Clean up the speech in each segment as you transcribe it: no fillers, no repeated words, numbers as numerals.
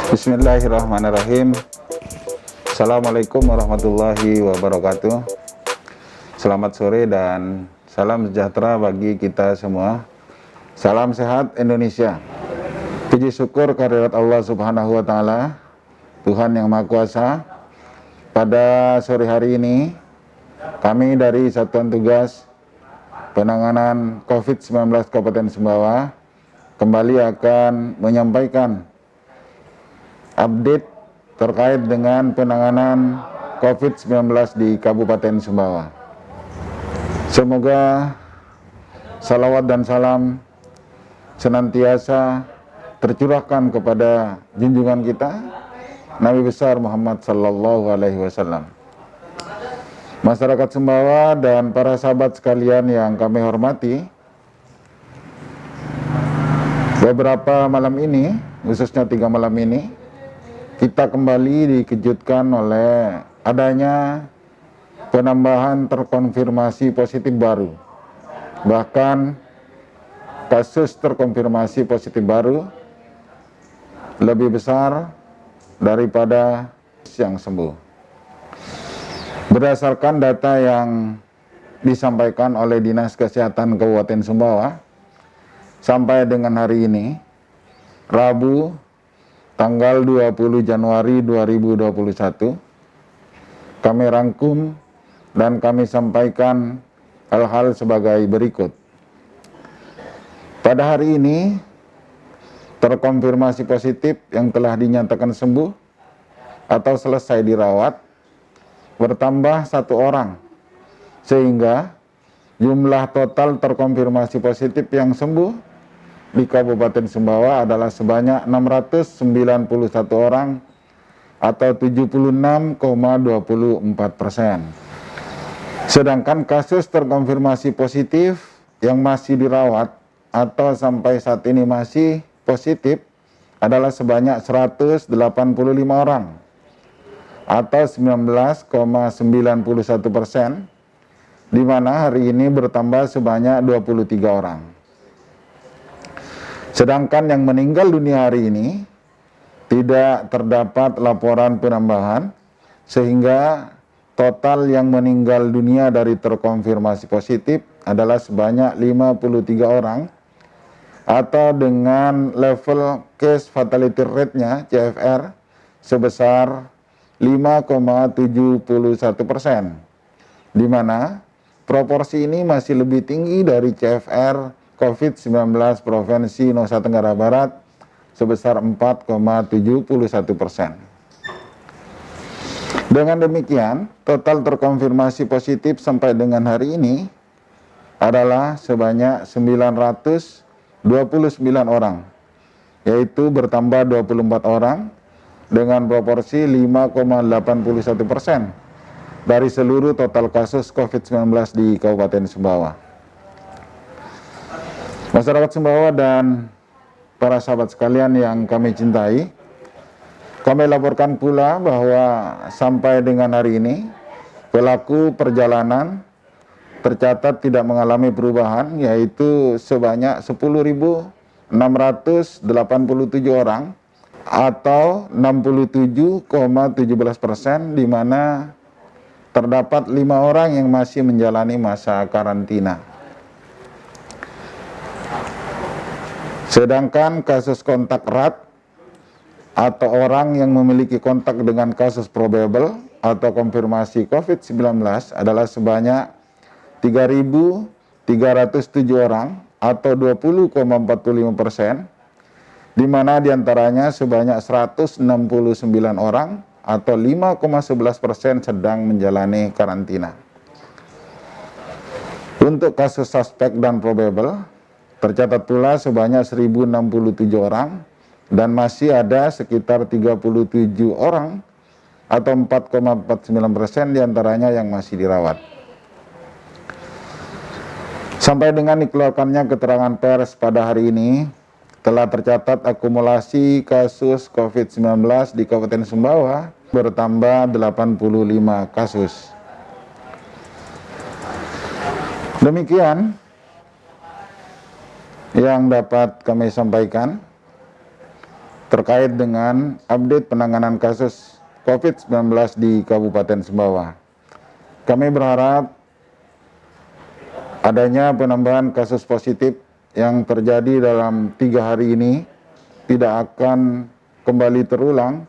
Bismillahirrahmanirrahim. Assalamualaikum warahmatullahi wabarakatuh. Selamat sore dan salam sejahtera bagi kita semua. Salam sehat Indonesia. Puji syukur kehadirat Allah Subhanahu wa Ta'ala, Tuhan yang Maha Kuasa. Pada sore hari ini, kami dari Satuan Tugas Penanganan COVID-19 Kabupaten Sumbawa kembali akan menyampaikan update terkait dengan penanganan COVID-19 di Kabupaten Sumbawa. Semoga salawat dan salam senantiasa tercurahkan kepada junjungan kita, Nabi besar Muhammad sallallahu alaihi wasallam. Masyarakat Sumbawa dan para sahabat sekalian yang kami hormati, beberapa malam ini, khususnya 3 malam ini, kita kembali dikejutkan oleh adanya penambahan terkonfirmasi positif baru. Bahkan kasus terkonfirmasi positif baru lebih besar daripada yang sembuh. Berdasarkan data yang disampaikan oleh Dinas Kesehatan Kabupaten Sumbawa, sampai dengan hari ini, Rabu, tanggal 20 Januari 2021, kami rangkum dan kami sampaikan hal-hal sebagai berikut. Pada hari ini, terkonfirmasi positif yang telah dinyatakan sembuh atau selesai dirawat bertambah 1 orang, sehingga jumlah total terkonfirmasi positif yang sembuh di Kabupaten Sumbawa adalah sebanyak 691 orang atau 76,24%. Sedangkan kasus terkonfirmasi positif yang masih dirawat atau sampai saat ini masih positif adalah sebanyak 185 orang atau 19,91%, di mana hari ini bertambah sebanyak 23 orang. Sedangkan yang meninggal dunia hari ini tidak terdapat laporan penambahan, sehingga total yang meninggal dunia dari terkonfirmasi positif adalah sebanyak 53 orang atau dengan level case fatality rate-nya CFR sebesar 5,71%, di mana proporsi ini masih lebih tinggi dari CFR COVID-19 Provinsi Nusa Tenggara Barat sebesar 4,71%. Dengan demikian, total terkonfirmasi positif sampai dengan hari ini adalah sebanyak 929 orang, yaitu bertambah 24 orang dengan proporsi 5,81% dari seluruh total kasus COVID-19 di Kabupaten Sumbawa. Masyarakat Sumbawa dan para sahabat sekalian yang kami cintai, kami laporkan pula bahwa sampai dengan hari ini, pelaku perjalanan tercatat tidak mengalami perubahan, yaitu sebanyak 10.687 orang atau 67,17%, di mana terdapat 5 orang yang masih menjalani masa karantina. Sedangkan kasus kontak erat atau orang yang memiliki kontak dengan kasus probable atau konfirmasi COVID-19 adalah sebanyak 3.307 orang atau 20,45%, di mana diantaranya sebanyak 169 orang atau 5,11% sedang menjalani karantina. Untuk kasus suspek dan probable, tercatat pula sebanyak 1.067 orang dan masih ada sekitar 37 orang atau 4,49% diantaranya yang masih dirawat. Sampai dengan dikeluarkannya keterangan pers pada hari ini, telah tercatat akumulasi kasus COVID-19 di Kabupaten Sumbawa bertambah 85 kasus. Demikian yang dapat kami sampaikan terkait dengan update penanganan kasus COVID-19 di Kabupaten Sumbawa. Kami berharap adanya penambahan kasus positif yang terjadi dalam 3 hari ini tidak akan kembali terulang,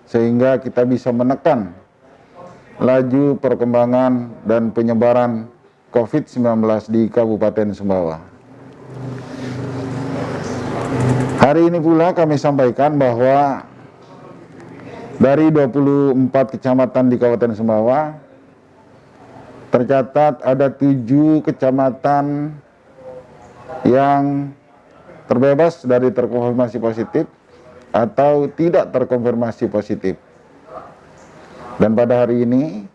sehingga kita bisa menekan laju perkembangan dan penyebaran COVID-19 di Kabupaten Sumbawa. Hari ini pula kami sampaikan bahwa dari 24 kecamatan di Kabupaten Sumbawa, tercatat ada 7 kecamatan yang terbebas dari terkonfirmasi positif atau tidak terkonfirmasi positif. Dan pada hari ini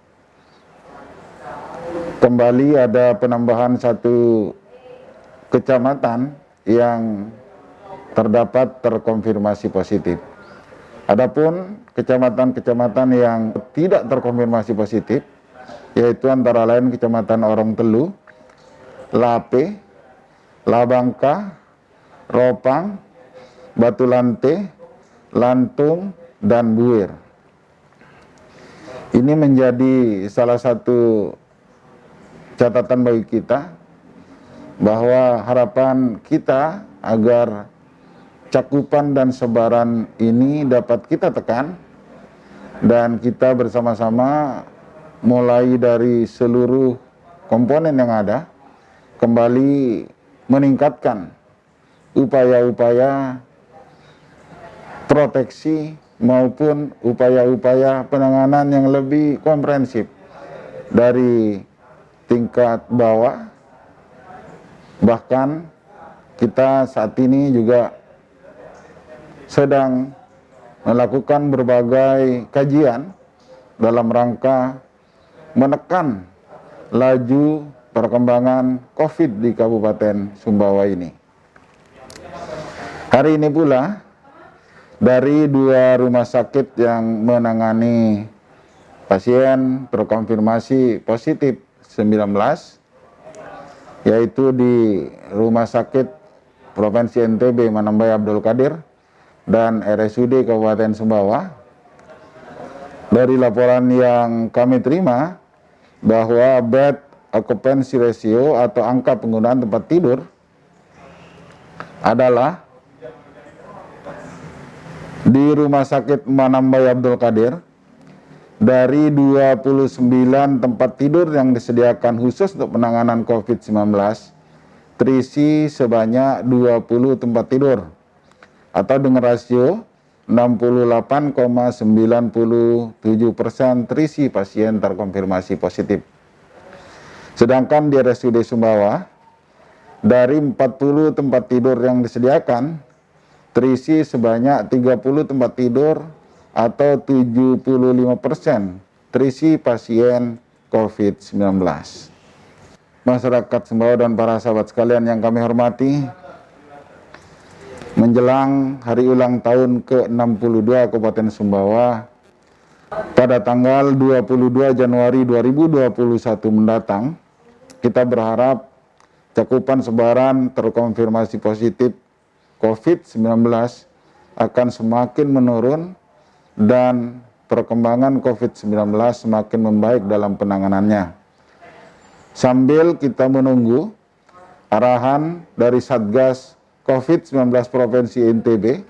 kembali ada penambahan 1 kecamatan yang terdapat terkonfirmasi positif. Adapun kecamatan-kecamatan yang tidak terkonfirmasi positif, yaitu antara lain Kecamatan Orong Telu, Lape, Labangka, Ropang, Batu Lante, Lantung, dan Buir. Ini menjadi salah satu catatan bagi kita bahwa harapan kita agar cakupan dan sebaran ini dapat kita tekan, dan kita bersama-sama mulai dari seluruh komponen yang ada kembali meningkatkan upaya-upaya proteksi maupun upaya-upaya penanganan yang lebih komprehensif dari tingkat bawah. Bahkan kita saat ini juga sedang melakukan berbagai kajian dalam rangka menekan laju perkembangan COVID di Kabupaten Sumbawa ini. Hari ini pula, dari 2 rumah sakit yang menangani pasien terkonfirmasi positif 19, yaitu di Rumah Sakit Provinsi NTB Manambai Abdul Qadir dan RSUD Kabupaten Sumbawa, dari laporan yang kami terima bahwa bed occupancy ratio atau angka penggunaan tempat tidur adalah di Rumah Sakit Manambai Abdul Qadir, dari 29 tempat tidur yang disediakan khusus untuk penanganan COVID-19, terisi sebanyak 20 tempat tidur atau dengan rasio 68,97% terisi pasien terkonfirmasi positif. Sedangkan di RSUD Sumbawa, dari 40 tempat tidur yang disediakan, terisi sebanyak 30 tempat tidur atau 75% terisi pasien COVID-19. Masyarakat Sumbawa dan para sahabat sekalian yang kami hormati, menjelang hari ulang tahun ke-62 Kabupaten Sumbawa pada tanggal 22 Januari 2021 mendatang, kita berharap cakupan sebaran terkonfirmasi positif COVID-19 akan semakin menurun dan perkembangan COVID-19 semakin membaik dalam penanganannya. Sambil kita menunggu arahan dari Satgas COVID-19 Provinsi NTB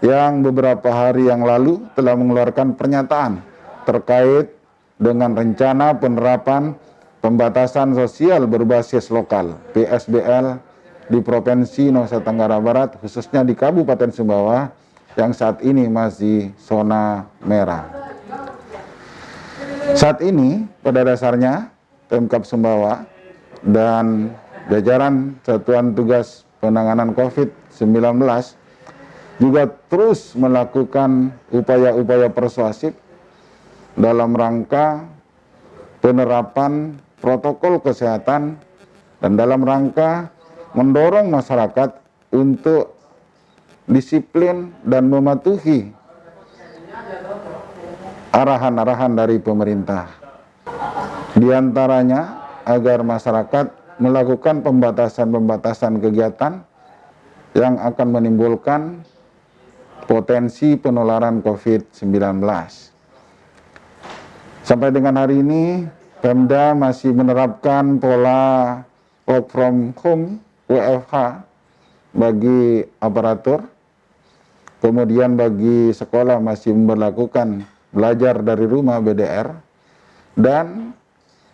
yang beberapa hari yang lalu telah mengeluarkan pernyataan terkait dengan rencana penerapan pembatasan sosial berbasis lokal PSBL di Provinsi Nusa Tenggara Barat, khususnya di Kabupaten Sumbawa yang saat ini masih zona merah. Saat ini pada dasarnya Pemkab Sumbawa dan jajaran Satuan Tugas Penanganan COVID-19 juga terus melakukan upaya-upaya persuasif dalam rangka penerapan protokol kesehatan dan dalam rangka mendorong masyarakat untuk disiplin dan mematuhi arahan-arahan dari pemerintah. Di antaranya agar masyarakat melakukan pembatasan-pembatasan kegiatan yang akan menimbulkan potensi penularan COVID-19. Sampai dengan hari ini, Pemda masih menerapkan pola work from home (WFH) bagi aparatur. Kemudian bagi sekolah masih memberlakukan belajar dari rumah (BDR), dan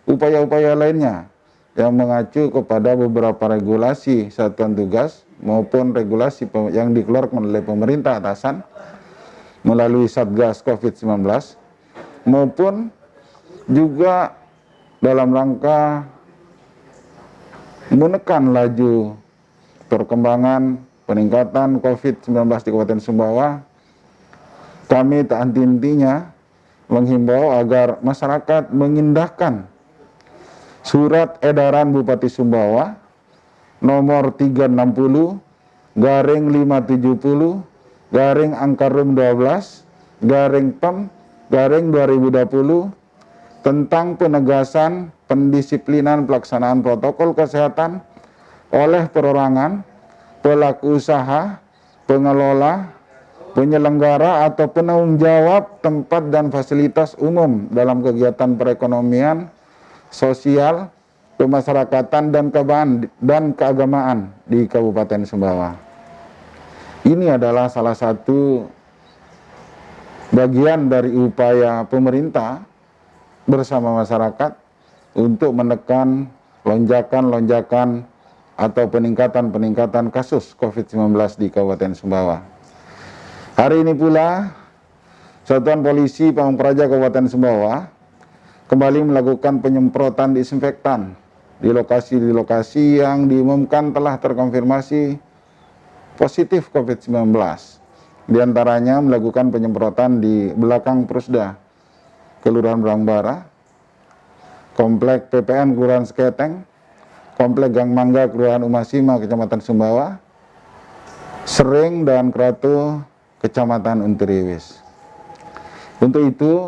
upaya-upaya lainnya yang mengacu kepada beberapa regulasi satuan tugas maupun regulasi yang dikeluarkan oleh pemerintah atasan melalui Satgas COVID-19, maupun juga dalam rangka menekan laju perkembangan peningkatan COVID-19 di Kabupaten Sumbawa. Kami tak henti-hentinya menghimbau agar masyarakat mengindahkan Surat Edaran Bupati Sumbawa nomor 360/570/Angkarum 12/PEM/2020 tentang penegasan pendisiplinan pelaksanaan protokol kesehatan oleh perorangan, pelaku usaha, pengelola, penyelenggara atau penanggung jawab tempat dan fasilitas umum dalam kegiatan perekonomian, sosial, kemasyarakatan, dan keagamaan di Kabupaten Sumbawa. Ini adalah salah satu bagian dari upaya pemerintah bersama masyarakat untuk menekan lonjakan-lonjakan atau peningkatan-peningkatan kasus COVID-19 di Kabupaten Sumbawa. Hari ini pula, Satuan Polisi Pamung Praja Kabupaten Sumbawa kembali melakukan penyemprotan disinfektan di lokasi-lokasi yang diumumkan telah terkonfirmasi positif COVID-19. Di antaranya melakukan penyemprotan di belakang Prusda, Kelurahan Berangbara, Komplek PPN Kelurahan Seketeng, Komplek Gang Mangga Kelurahan Umasima, Kecamatan Sumbawa, Sering dan Kratu, Kecamatan Untiriwis. Untuk itu,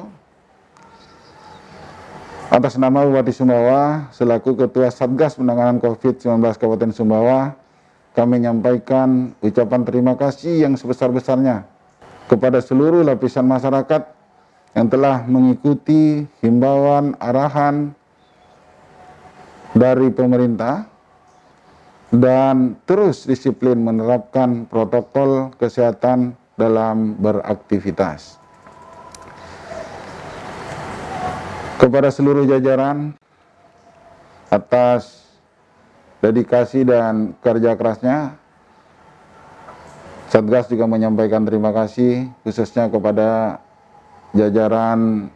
atas nama Bupati Sumbawa, selaku Ketua Satgas Penanganan COVID-19 Kabupaten Sumbawa, kami menyampaikan ucapan terima kasih yang sebesar-besarnya kepada seluruh lapisan masyarakat yang telah mengikuti himbauan arahan dari pemerintah dan terus disiplin menerapkan protokol kesehatan dalam beraktivitas. Kepada seluruh jajaran, atas dedikasi dan kerja kerasnya, Satgas juga menyampaikan terima kasih khususnya kepada jajaran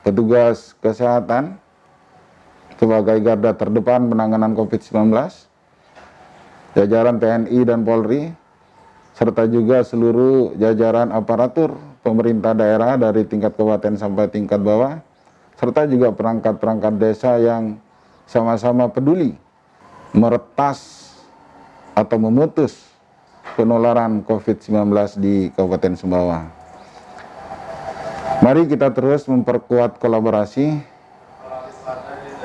petugas kesehatan sebagai garda terdepan penanganan COVID-19, jajaran TNI dan Polri, serta juga seluruh jajaran aparatur pemerintah daerah dari tingkat kabupaten sampai tingkat bawah, serta juga perangkat-perangkat desa yang sama-sama peduli meretas atau memutus penularan COVID-19 di Kabupaten Sumbawa. Mari kita terus memperkuat kolaborasi,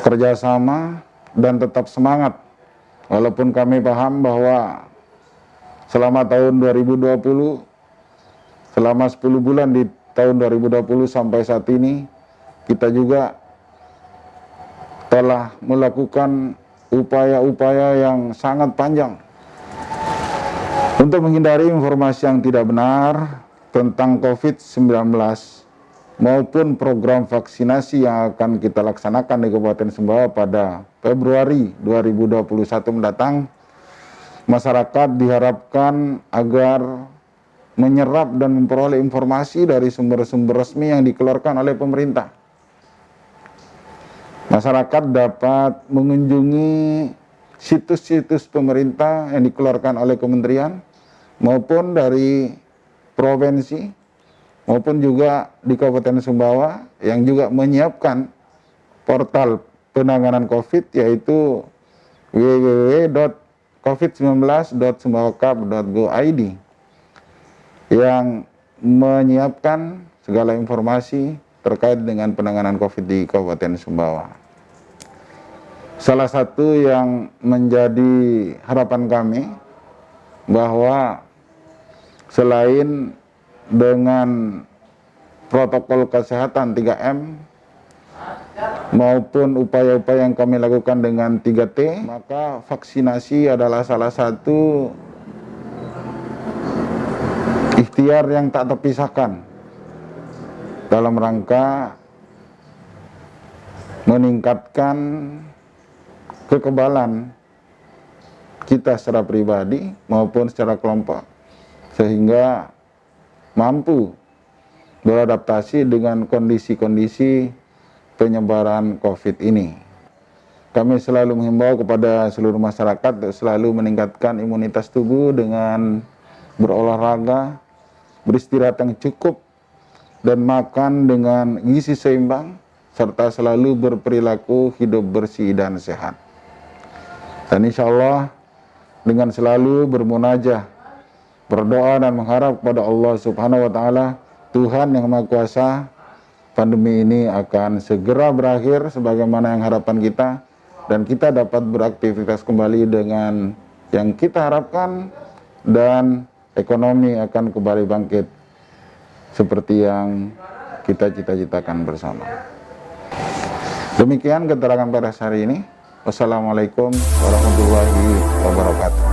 kerjasama, dan tetap semangat. Walaupun kami paham bahwa selama tahun 2020, selama 10 bulan di tahun 2020 sampai saat ini, kita juga telah melakukan upaya-upaya yang sangat panjang untuk menghindari informasi yang tidak benar tentang COVID-19 maupun program vaksinasi yang akan kita laksanakan di Kabupaten Sumbawa pada Februari 2021 mendatang. Masyarakat diharapkan agar menyerap dan memperoleh informasi dari sumber-sumber resmi yang dikeluarkan oleh pemerintah. Masyarakat dapat mengunjungi situs-situs pemerintah yang dikeluarkan oleh kementerian maupun dari provinsi maupun juga di Kabupaten Sumbawa yang juga menyiapkan portal penanganan COVID, yaitu www.covid19.sumbawakap.go.id. yang menyiapkan segala informasi terkait dengan penanganan COVID di Kabupaten Sumbawa. Salah satu yang menjadi harapan kami bahwa selain dengan protokol kesehatan 3M maupun upaya-upaya yang kami lakukan dengan 3T, maka vaksinasi adalah salah satu ikhtiar yang tak terpisahkan dalam rangka meningkatkan kekebalan kita secara pribadi maupun secara kelompok, sehingga mampu beradaptasi dengan kondisi-kondisi penyebaran COVID ini. Kami selalu menghimbau kepada seluruh masyarakat untuk selalu meningkatkan imunitas tubuh dengan berolahraga, beristirahat yang cukup, dan makan dengan gizi seimbang, serta selalu berperilaku hidup bersih dan sehat. Dan insya Allah dengan selalu bermunajah, berdoa dan mengharap kepada Allah Subhanahu wa Ta'ala, Tuhan yang Maha Kuasa, pandemi ini akan segera berakhir sebagaimana yang harapan kita, dan kita dapat beraktivitas kembali dengan yang kita harapkan, dan ekonomi akan kembali bangkit seperti yang kita cita-citakan bersama. Demikian keterangan pada hari ini. Wassalamualaikum warahmatullahi wabarakatuh.